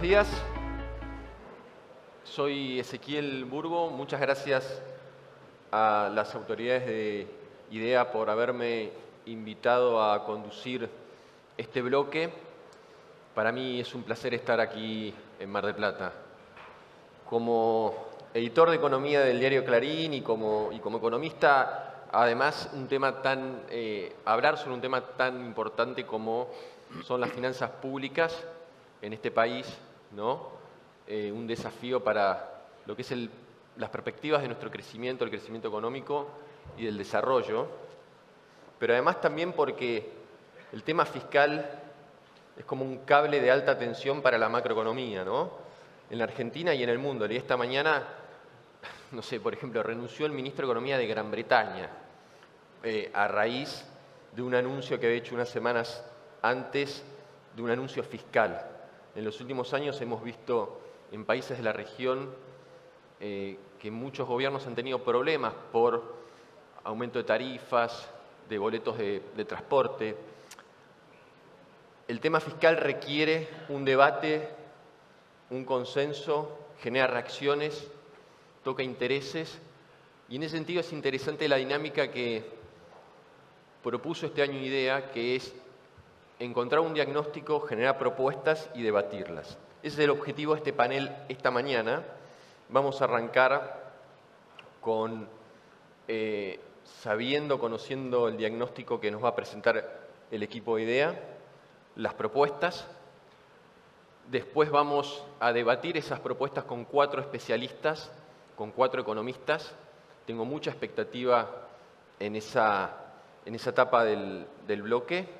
días. Soy Ezequiel Burgo. Muchas gracias a las autoridades de IDEA por haberme invitado a conducir este bloque. Para mí es un placer estar aquí en Mar del Plata. Como editor de economía del diario Clarín y como economista, además, hablar sobre un tema tan importante como son las finanzas públicas en este país, ¿no? Un desafío para lo que es las perspectivas de nuestro crecimiento, el crecimiento económico y del desarrollo, pero además también porque el tema fiscal es como un cable de alta tensión para la macroeconomía, ¿no? En la Argentina y en el mundo. Leí esta mañana, no sé, por ejemplo, renunció el ministro de Economía de Gran Bretaña a raíz de un anuncio que había hecho unas semanas antes de un anuncio fiscal. En los últimos años hemos visto en países de la región que muchos gobiernos han tenido problemas por aumento de tarifas, de boletos de transporte. El tema fiscal requiere un debate, un consenso, genera reacciones, toca intereses, y en ese sentido es interesante la dinámica que propuso este año IDEA, que es encontrar un diagnóstico, generar propuestas y debatirlas. Ese es el objetivo de este panel esta mañana. Vamos a arrancar con conociendo el diagnóstico que nos va a presentar el equipo de IDEA, las propuestas. Después vamos a debatir esas propuestas con 4 especialistas, con 4 economistas. Tengo mucha expectativa en esa etapa del bloque.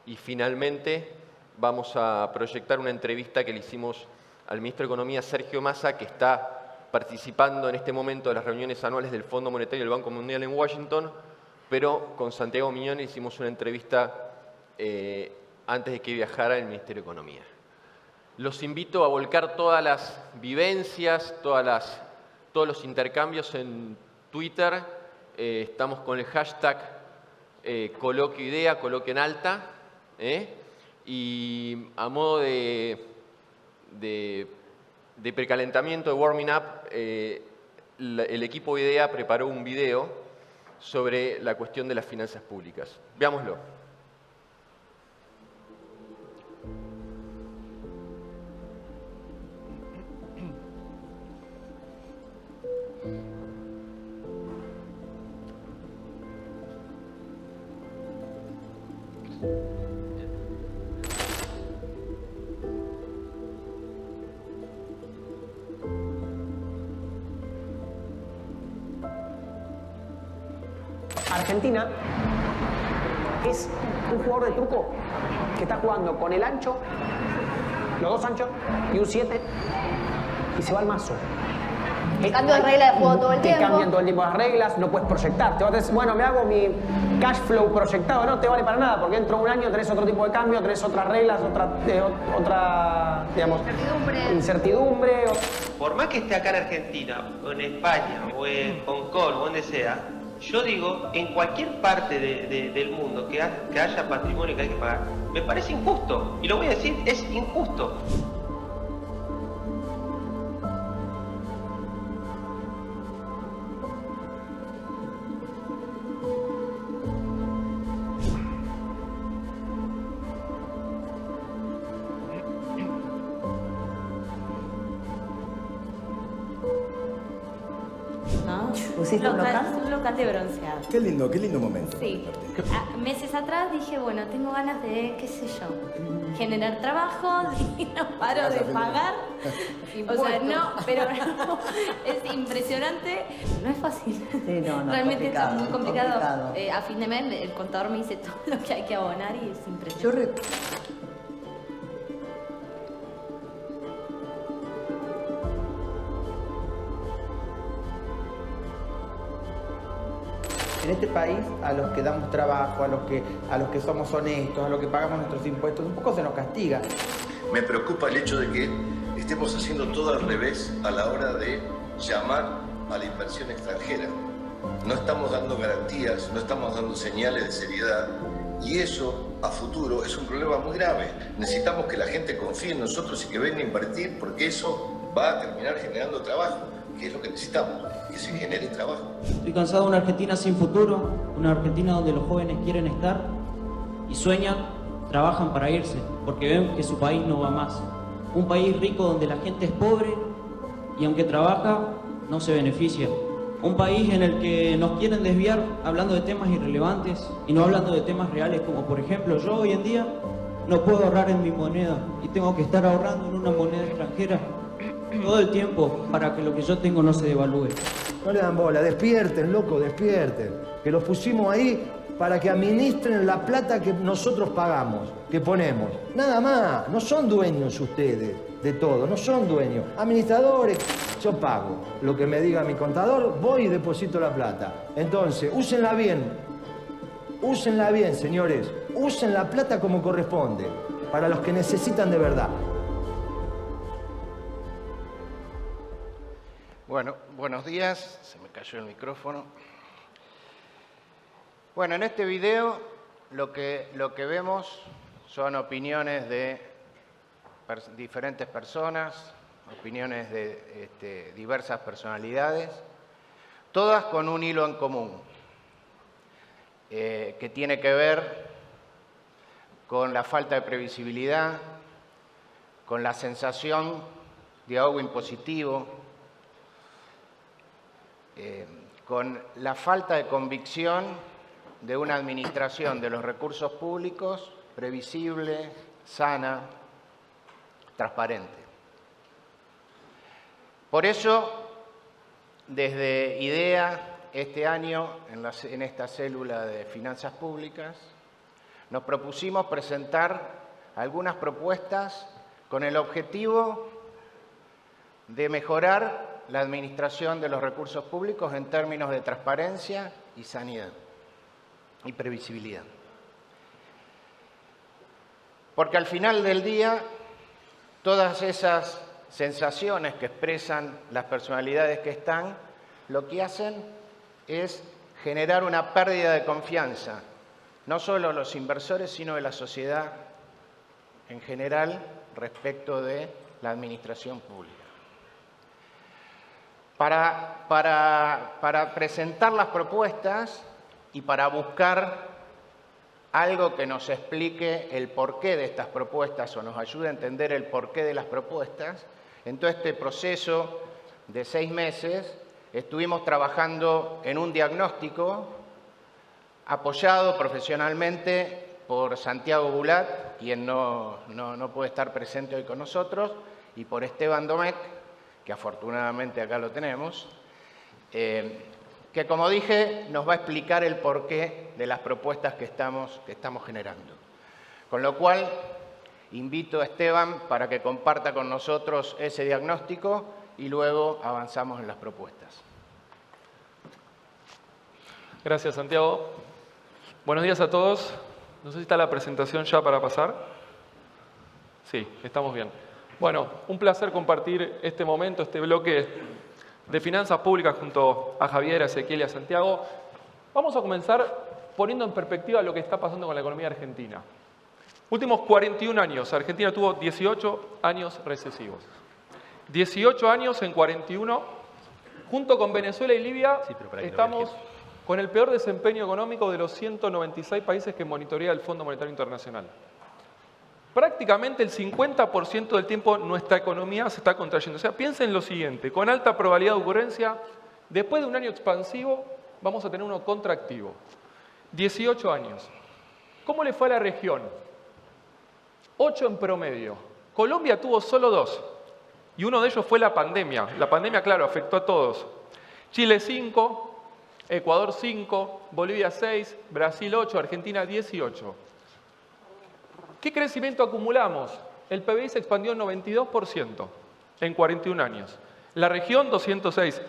Y finalmente vamos a proyectar una entrevista que le hicimos al ministro de Economía, Sergio Massa, que está participando en este momento de las reuniones anuales del Fondo Monetario y del Banco Mundial en Washington, pero con Santiago Miñón hicimos una entrevista antes de que viajara el Ministerio de Economía. Los invito a volcar todas las vivencias, todos los intercambios en Twitter. Estamos con el hashtag Coloquio IDEA, Coloquio en Alta. Y a modo de precalentamiento, de warming up, el equipo de IDEA preparó un video sobre la cuestión de las finanzas públicas. Veámoslo. Argentina es un jugador de truco que está jugando con el ancho, los 2 anchos y un 7 y se va al mazo. Cambio de regla de juego todo el tiempo. Te cambian todo el tiempo las reglas, no puedes proyectar. Te vas a decir, bueno, me hago mi cash flow proyectado. No te vale para nada, porque dentro de un año tenés otro tipo de cambio, tenés otras reglas, otra digamos, incertidumbre. Por más que esté acá en Argentina, o en España, o en Hong Kong, o donde sea, yo digo, en cualquier parte del mundo que haya patrimonio que hay que pagar, me parece injusto. Y lo voy a decir, es injusto. ¿Pusiste un local de bronceado? Qué lindo momento. Sí. Meses atrás dije, bueno, tengo ganas de, qué sé yo, generar trabajo y no paro de pagar. O sea, no, pero no, es impresionante. No es fácil. Sí, no, realmente está muy complicado. complicado. A fin de mes el contador me dice todo lo que hay que abonar y es impresionante. En este país, a los que damos trabajo, a los que somos honestos, a los que pagamos nuestros impuestos, un poco se nos castiga. Me preocupa el hecho de que estemos haciendo todo al revés a la hora de llamar a la inversión extranjera. No estamos dando garantías, no estamos dando señales de seriedad Y eso, a futuro, es un problema muy grave. Necesitamos que la gente confíe en nosotros y que venga a invertir, porque eso va a terminar generando trabajo, que es lo que necesitamos, que se genere trabajo. Estoy cansado de una Argentina sin futuro, una Argentina donde los jóvenes quieren estar y sueñan, trabajan para irse, porque ven que su país no va más. Un país rico donde la gente es pobre y aunque trabaja, no se beneficia. Un país en el que nos quieren desviar hablando de temas irrelevantes y no hablando de temas reales, como por ejemplo, yo hoy en día no puedo ahorrar en mi moneda y tengo que estar ahorrando en una moneda extranjera todo el tiempo para que lo que yo tengo no se devalúe. No le dan bola, despierten, loco, despierten. Que los pusimos ahí para que administren la plata que nosotros pagamos, que ponemos. Nada más, no son dueños ustedes de todo, no son dueños. Administradores, yo pago. Lo que me diga mi contador, voy y deposito la plata. Entonces, úsenla bien, señores. Usen la plata como corresponde, para los que necesitan de verdad. Bueno, buenos días. Se me cayó el micrófono. Bueno, en este video lo que vemos son opiniones de diferentes personas, opiniones de diversas personalidades, todas con un hilo en común, que tiene que ver con la falta de previsibilidad, con la sensación de ahogo impositivo, con la falta de convicción de una administración de los recursos públicos previsible, sana, transparente. Por eso, desde IDEA, este año, en esta célula de finanzas públicas, nos propusimos presentar algunas propuestas con el objetivo de mejorar la administración de los recursos públicos en términos de transparencia y sanidad y previsibilidad. Porque al final del día, todas esas sensaciones que expresan las personalidades que están, lo que hacen es generar una pérdida de confianza, no solo de los inversores, sino de la sociedad en general respecto de la administración pública. Para presentar las propuestas y para buscar algo que nos explique el porqué de estas propuestas o nos ayude a entender el porqué de las propuestas, en todo este proceso de 6 meses estuvimos trabajando en un diagnóstico apoyado profesionalmente por Santiago Bulat, quien no puede estar presente hoy con nosotros, y por Esteban Domecq, que afortunadamente acá lo tenemos, que como dije nos va a explicar el porqué de las propuestas que estamos generando. Con lo cual, invito a Esteban para que comparta con nosotros ese diagnóstico y luego avanzamos en las propuestas. Gracias, Santiago. Buenos días a todos. No sé si está la presentación ya para pasar. Sí, estamos bien. Bueno, un placer compartir este momento, este bloque de finanzas públicas junto a Javier, a Ezequiel y a Santiago. Vamos a comenzar poniendo en perspectiva lo que está pasando con la economía argentina. Últimos 41 años, Argentina tuvo 18 años recesivos. 18 años en 41, junto con Venezuela y Libia, estamos con el peor desempeño económico de los 196 países que monitorea el Fondo Monetario Internacional. Prácticamente el 50% del tiempo nuestra economía se está contrayendo. O sea, piensen lo siguiente, con alta probabilidad de ocurrencia, después de un año expansivo, vamos a tener uno contractivo. 18 años. ¿Cómo le fue a la región? 8 en promedio. Colombia tuvo solo 2. Y uno de ellos fue la pandemia. La pandemia, claro, afectó a todos. Chile 5, Ecuador 5, Bolivia 6, Brasil 8, Argentina 18. ¿Qué crecimiento acumulamos? El PBI se expandió en 92% en 41 años. La región 206.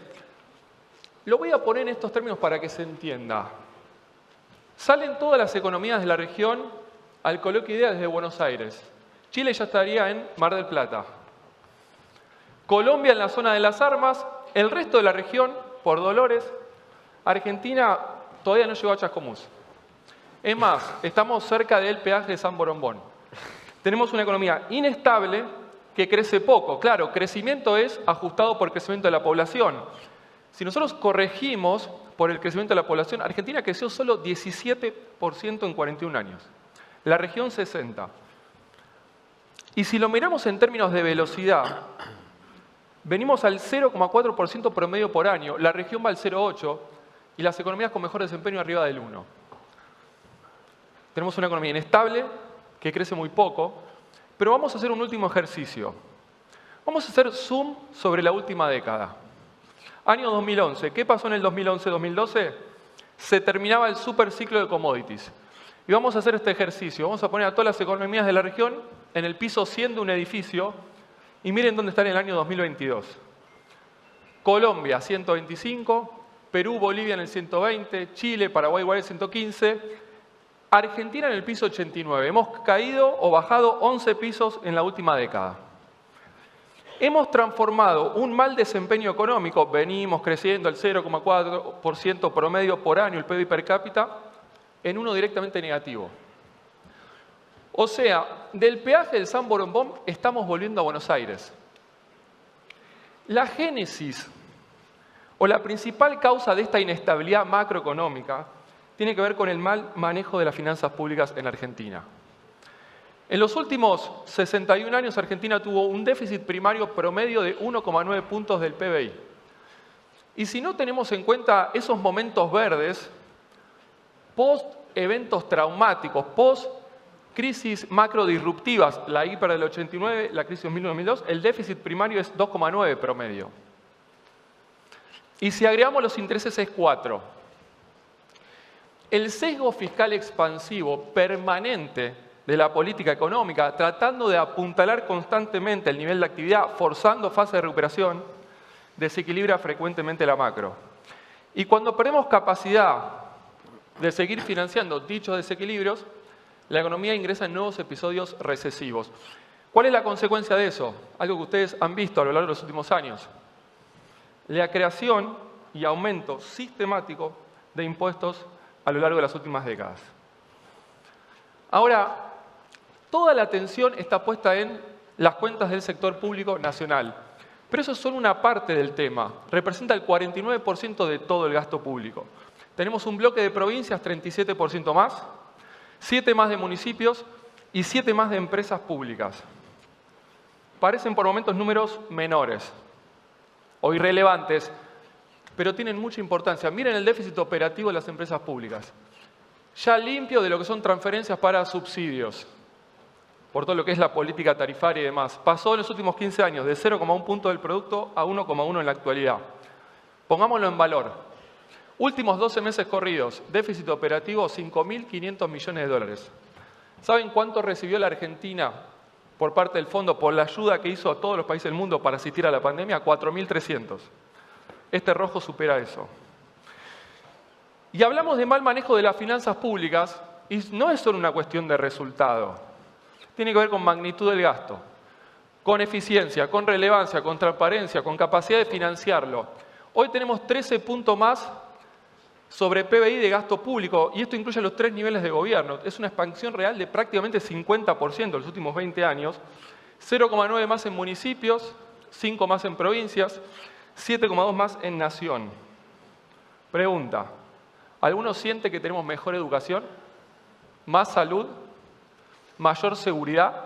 Lo voy a poner en estos términos para que se entienda. Salen todas las economías de la región al coloquio IDEA desde Buenos Aires. Chile ya estaría en Mar del Plata. Colombia en la zona de las armas, el resto de la región por Dolores. Argentina todavía no llegó a Chascomús. Es más, estamos cerca del peaje de San Borombón. Tenemos una economía inestable que crece poco. Claro, crecimiento es ajustado por el crecimiento de la población. Si nosotros corregimos por el crecimiento de la población, Argentina creció solo 17% en 41 años. La región 60%. Y si lo miramos en términos de velocidad, venimos al 0,4% promedio por año, la región va al 0,8% y las economías con mejor desempeño arriba del 1%. Tenemos una economía inestable, que crece muy poco, pero vamos a hacer un último ejercicio. Vamos a hacer zoom sobre la última década. Año 2011. ¿Qué pasó en el 2011-2012? Se terminaba el superciclo de commodities. Y vamos a hacer este ejercicio. Vamos a poner a todas las economías de la región en el piso 100 de un edificio y miren dónde está en el año 2022. Colombia, 125, Perú, Bolivia en el 120, Chile, Paraguay, igual en el 115, Argentina en el piso 89. Hemos caído o bajado 11 pisos en la última década. Hemos transformado un mal desempeño económico, venimos creciendo el 0,4% promedio por año, el PIB per cápita, en uno directamente negativo. O sea, del peaje del San Borombón estamos volviendo a Buenos Aires. La génesis o la principal causa de esta inestabilidad macroeconómica tiene que ver con el mal manejo de las finanzas públicas en Argentina. En los últimos 61 años, Argentina tuvo un déficit primario promedio de 1,9 puntos del PBI. Y si no tenemos en cuenta esos momentos verdes, post-eventos traumáticos, post-crisis macrodisruptivas, la hiper del 89, la crisis 2001-2002, el déficit primario es 2,9 promedio. Y si agregamos los intereses es 4. El sesgo fiscal expansivo permanente de la política económica, tratando de apuntalar constantemente el nivel de actividad, forzando fase de recuperación, desequilibra frecuentemente la macro. Y cuando perdemos capacidad de seguir financiando dichos desequilibrios, la economía ingresa en nuevos episodios recesivos. ¿Cuál es la consecuencia de eso? Algo que ustedes han visto a lo largo de los últimos años. La creación y aumento sistemático de impuestos a lo largo de las últimas décadas. Ahora, toda la atención está puesta en las cuentas del sector público nacional. Pero eso es solo una parte del tema. Representa el 49% de todo el gasto público. Tenemos un bloque de provincias, 37% más, 7 más de municipios y 7 más de empresas públicas. Parecen por momentos números menores o irrelevantes, pero tienen mucha importancia. Miren el déficit operativo de las empresas públicas. Ya limpio de lo que son transferencias para subsidios, por todo lo que es la política tarifaria y demás. Pasó en los últimos 15 años de 0,1 punto del producto a 1,1 en la actualidad. Pongámoslo en valor. Últimos 12 meses corridos, déficit operativo 5.500 millones de dólares. ¿Saben cuánto recibió la Argentina por parte del fondo por la ayuda que hizo a todos los países del mundo para asistir a la pandemia? 4.300. Este rojo supera eso. Y hablamos de mal manejo de las finanzas públicas y no es solo una cuestión de resultado. Tiene que ver con magnitud del gasto, con eficiencia, con relevancia, con transparencia, con capacidad de financiarlo. Hoy tenemos 13 puntos más sobre PBI de gasto público y esto incluye los 3 niveles de gobierno. Es una expansión real de prácticamente 50% en los últimos 20 años. 0,9 más en municipios, 5 más en provincias, 7,2 más en nación. Pregunta. ¿Alguno siente que tenemos mejor educación, más salud, mayor seguridad?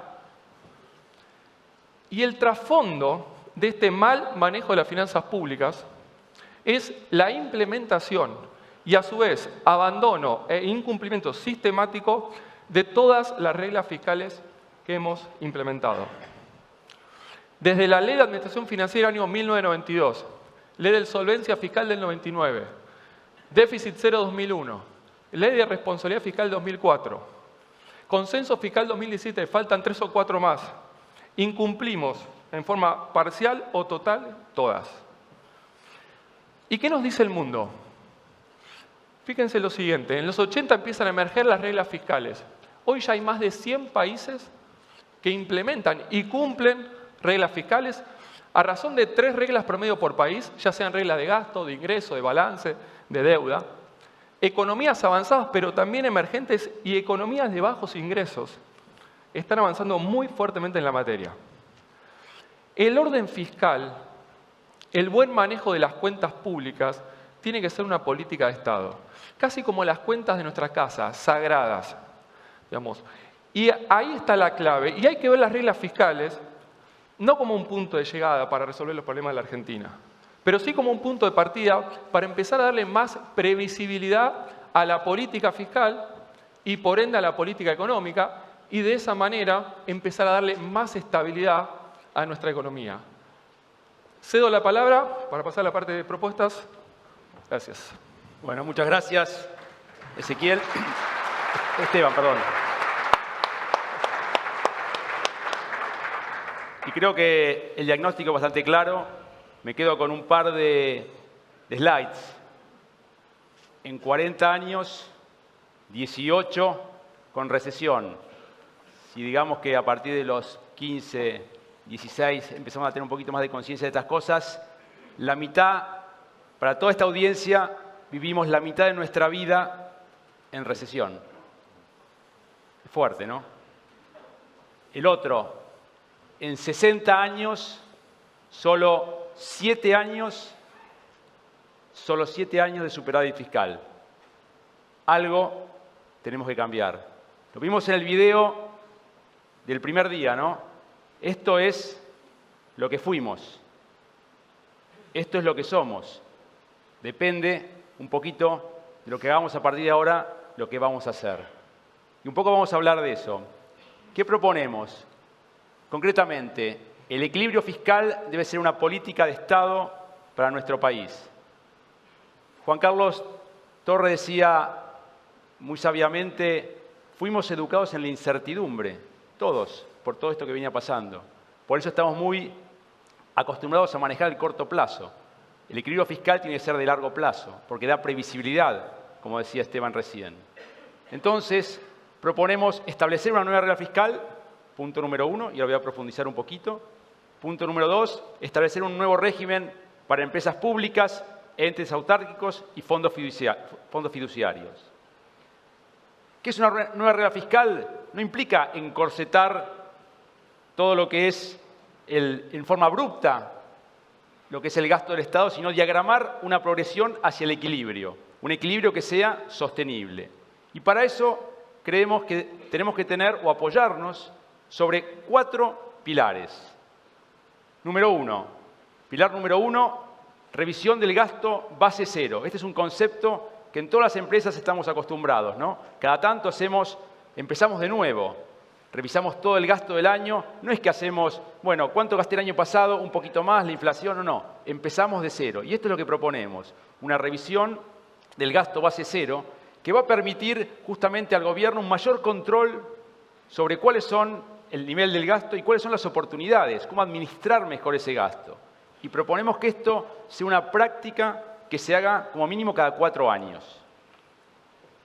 Y el trasfondo de este mal manejo de las finanzas públicas es la implementación y a su vez abandono e incumplimiento sistemático de todas las reglas fiscales que hemos implementado. Desde la Ley de Administración Financiera año 1992, Ley de Solvencia Fiscal del 99, Déficit Cero 2001, Ley de Responsabilidad Fiscal 2004, Consenso Fiscal 2017, faltan 3 o 4 más. Incumplimos en forma parcial o total todas. ¿Y qué nos dice el mundo? Fíjense lo siguiente, en los 80 empiezan a emerger las reglas fiscales. Hoy ya hay más de 100 países que implementan y cumplen reglas fiscales a razón de 3 reglas promedio por país, ya sean reglas de gasto, de ingreso, de balance, de deuda. economías avanzadas, pero también emergentes y economías de bajos ingresos están avanzando muy fuertemente en la materia. El orden fiscal, el buen manejo de las cuentas públicas, tiene que ser una política de Estado, casi como las cuentas de nuestra casa, sagradas, digamos. Y ahí está la clave. Y hay que ver las reglas fiscales no como un punto de llegada para resolver los problemas de la Argentina, pero sí como un punto de partida para empezar a darle más previsibilidad a la política fiscal y por ende a la política económica, y de esa manera empezar a darle más estabilidad a nuestra economía. Cedo la palabra para pasar a la parte de propuestas. Gracias. Bueno, muchas gracias, Ezequiel. Esteban, perdón. Y creo que el diagnóstico es bastante claro. Me quedo con un par de slides. En 40 años, 18 con recesión. Si digamos que a partir de los 15, 16 empezamos a tener un poquito más de conciencia de estas cosas, la mitad, para toda esta audiencia, vivimos la mitad de nuestra vida en recesión. Es fuerte, ¿no? El otro, en 60 años, solo 7 años de superávit fiscal. Algo tenemos que cambiar. Lo vimos en el video del primer día, ¿no? Esto es lo que fuimos. Esto es lo que somos. Depende un poquito de lo que hagamos a partir de ahora, lo que vamos a hacer. Y un poco vamos a hablar de eso. ¿Qué proponemos? Concretamente, el equilibrio fiscal debe ser una política de Estado para nuestro país. Juan Carlos Torre decía muy sabiamente, fuimos educados en la incertidumbre, todos, por todo esto que venía pasando. Por eso estamos muy acostumbrados a manejar el corto plazo. El equilibrio fiscal tiene que ser de largo plazo, porque da previsibilidad, como decía Esteban recién. Entonces, proponemos establecer una nueva regla fiscal, punto número 1, y ahora voy a profundizar un poquito. Punto número 2, establecer un nuevo régimen para empresas públicas, entes autárquicos y fondos fiduciarios. ¿Qué es una nueva regla fiscal? No implica encorsetar todo lo que es en forma abrupta lo que es el gasto del Estado, sino diagramar una progresión hacia el equilibrio, un equilibrio que sea sostenible. Y para eso creemos que tenemos que tener o apoyarnos sobre 4 pilares. Pilar número 1, revisión del gasto base cero. Este es un concepto que en todas las empresas estamos acostumbrados, ¿no? Cada tanto empezamos de nuevo, revisamos todo el gasto del año. No es que hacemos, bueno, ¿cuánto gasté el año pasado? Un poquito más, la inflación, no. Empezamos de cero. Y esto es lo que proponemos, una revisión del gasto base cero que va a permitir justamente al gobierno un mayor control sobre cuáles son el nivel del gasto y cuáles son las oportunidades, cómo administrar mejor ese gasto. Y proponemos que esto sea una práctica que se haga como mínimo cada 4 años.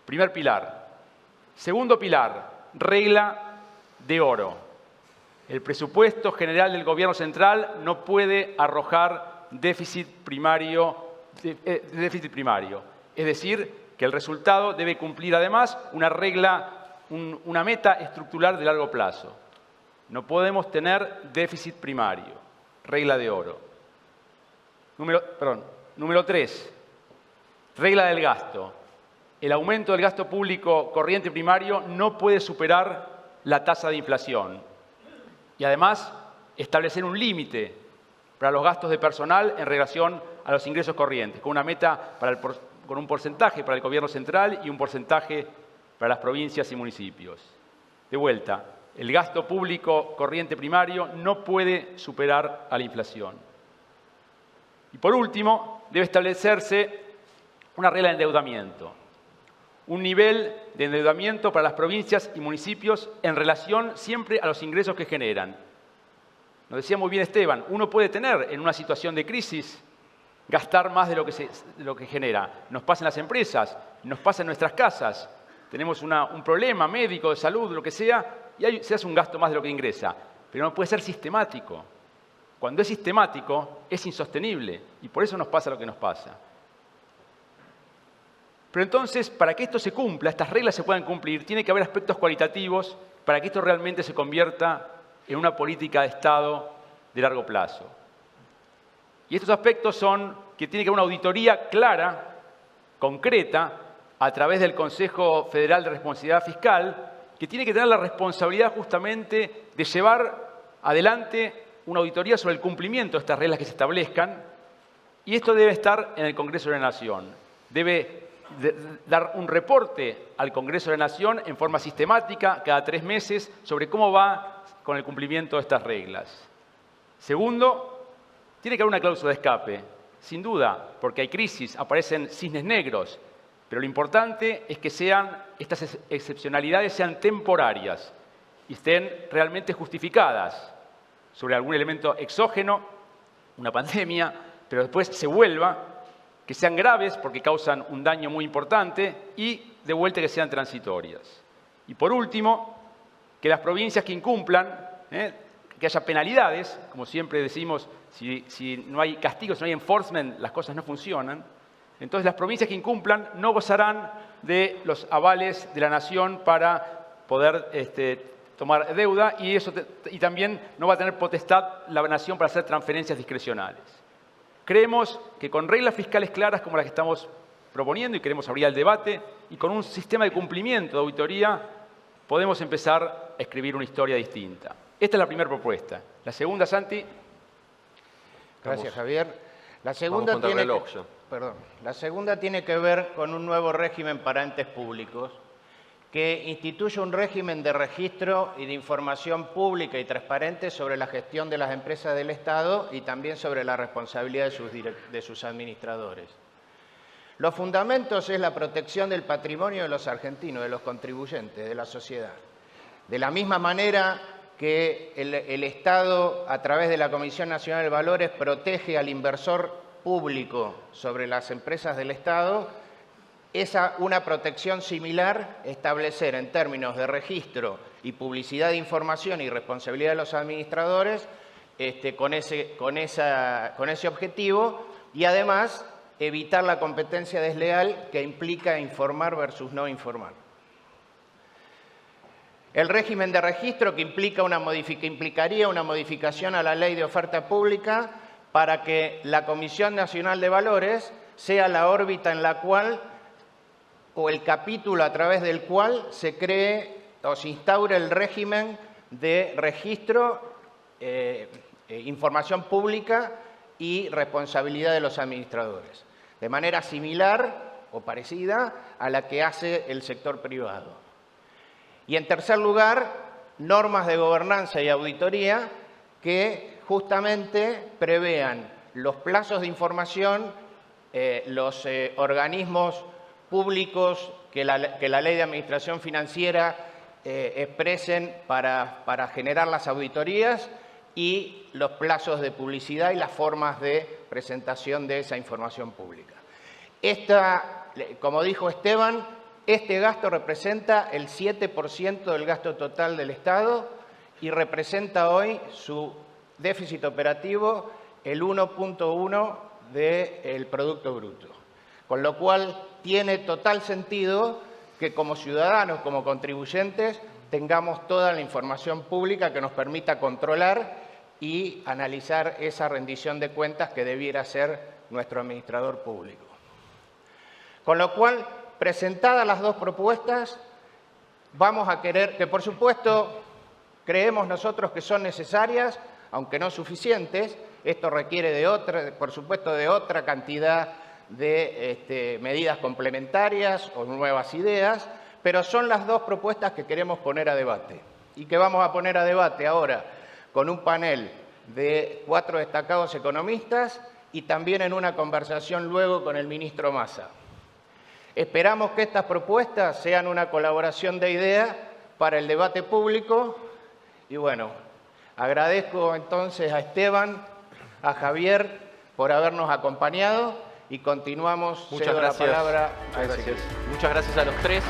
Primer pilar. Segundo pilar, regla de oro. El presupuesto general del gobierno central no puede arrojar déficit primario. Es decir, que el resultado debe cumplir además una meta estructural de largo plazo. No podemos tener déficit primario. Regla de oro. Número 3. Regla del gasto. El aumento del gasto público corriente primario no puede superar la tasa de inflación. Y además, establecer un límite para los gastos de personal en relación a los ingresos corrientes, con una meta con un porcentaje para el gobierno central y un porcentaje para las provincias y municipios. De vuelta, el gasto público corriente primario no puede superar a la inflación. Y por último, debe establecerse una regla de endeudamiento. Un nivel de endeudamiento para las provincias y municipios en relación siempre a los ingresos que generan. Nos decía muy bien Esteban, uno puede tener en una situación de crisis gastar más de lo que genera. Nos pasa en las empresas, nos pasa en nuestras casas. Tenemos un problema médico, de salud, lo que sea, y se hace un gasto más de lo que ingresa. Pero no puede ser sistemático. Cuando es sistemático, es insostenible. Y por eso nos pasa lo que nos pasa. Pero entonces, para que esto se cumpla, estas reglas se puedan cumplir, tiene que haber aspectos cualitativos para que esto realmente se convierta en una política de Estado de largo plazo. Y estos aspectos son que tiene que haber una auditoría clara, concreta, a través del Consejo Federal de Responsabilidad Fiscal, que tiene que tener la responsabilidad justamente de llevar adelante una auditoría sobre el cumplimiento de estas reglas que se establezcan, y esto debe estar en el Congreso de la Nación. Debe dar un reporte al Congreso de la Nación en forma sistemática, cada 3 meses, sobre cómo va con el cumplimiento de estas reglas. Segundo, tiene que haber una cláusula de escape, sin duda, porque hay crisis, aparecen cisnes negros, pero lo importante es que estas excepcionalidades sean temporarias y estén realmente justificadas sobre algún elemento exógeno, una pandemia, pero después se vuelva, que sean graves porque causan un daño muy importante y de vuelta que sean transitorias. Y por último, que las provincias que incumplan, que haya penalidades, como siempre decimos, si no hay castigos, si no hay enforcement, las cosas no funcionan. Entonces las provincias que incumplan no gozarán de los avales de la nación para poder tomar deuda y también no va a tener potestad la nación para hacer transferencias discrecionales. Creemos que con reglas fiscales claras como las que estamos proponiendo y queremos abrir el debate y con un sistema de cumplimiento de auditoría podemos empezar a escribir una historia distinta. Esta es la primera propuesta. La segunda, Santi. Gracias, Javier. La segunda tiene que ver con un nuevo régimen para entes públicos que instituye un régimen de registro y de información pública y transparente sobre la gestión de las empresas del Estado y también sobre la responsabilidad de sus administradores. Los fundamentos es la protección del patrimonio de los argentinos, de los contribuyentes, de la sociedad. De la misma manera que el Estado, a través de la Comisión Nacional de Valores, protege al inversor público sobre las empresas del Estado, una protección similar establecer en términos de registro y publicidad de información y responsabilidad de los administradores con ese objetivo y además evitar la competencia desleal que implica informar versus no informar. El régimen de registro que implicaría una modificación a la ley de oferta pública para que la Comisión Nacional de Valores sea la órbita en la cual o el capítulo a través del cual se cree o se instaure el régimen de registro, información pública y responsabilidad de los administradores, de manera similar o parecida a la que hace el sector privado. Y en tercer lugar, normas de gobernanza y auditoría que justamente prevean los plazos de información, los organismos públicos que la Ley de Administración Financiera expresen para generar las auditorías y los plazos de publicidad y las formas de presentación de esa información pública. Como dijo Esteban, este gasto representa el 7% del gasto total del Estado y representa hoy su déficit operativo el 1.1 del Producto Bruto. Con lo cual tiene total sentido que como ciudadanos, como contribuyentes, tengamos toda la información pública que nos permita controlar y analizar esa rendición de cuentas que debiera ser nuestro administrador público. Con lo cual, presentadas las dos propuestas, vamos a querer, que por supuesto creemos nosotros que son necesarias, aunque no suficientes. Esto requiere por supuesto de otra cantidad de medidas complementarias o nuevas ideas, pero son las dos propuestas que queremos poner a debate y que vamos a poner a debate ahora con un panel de 4 destacados economistas y también en una conversación luego con el ministro Massa. Esperamos que estas propuestas sean una colaboración de ideas para el debate público y bueno, agradezco entonces a Esteban, a Javier por habernos acompañado y continuamos. Muchas gracias. La palabra a Muchas gracias a los tres.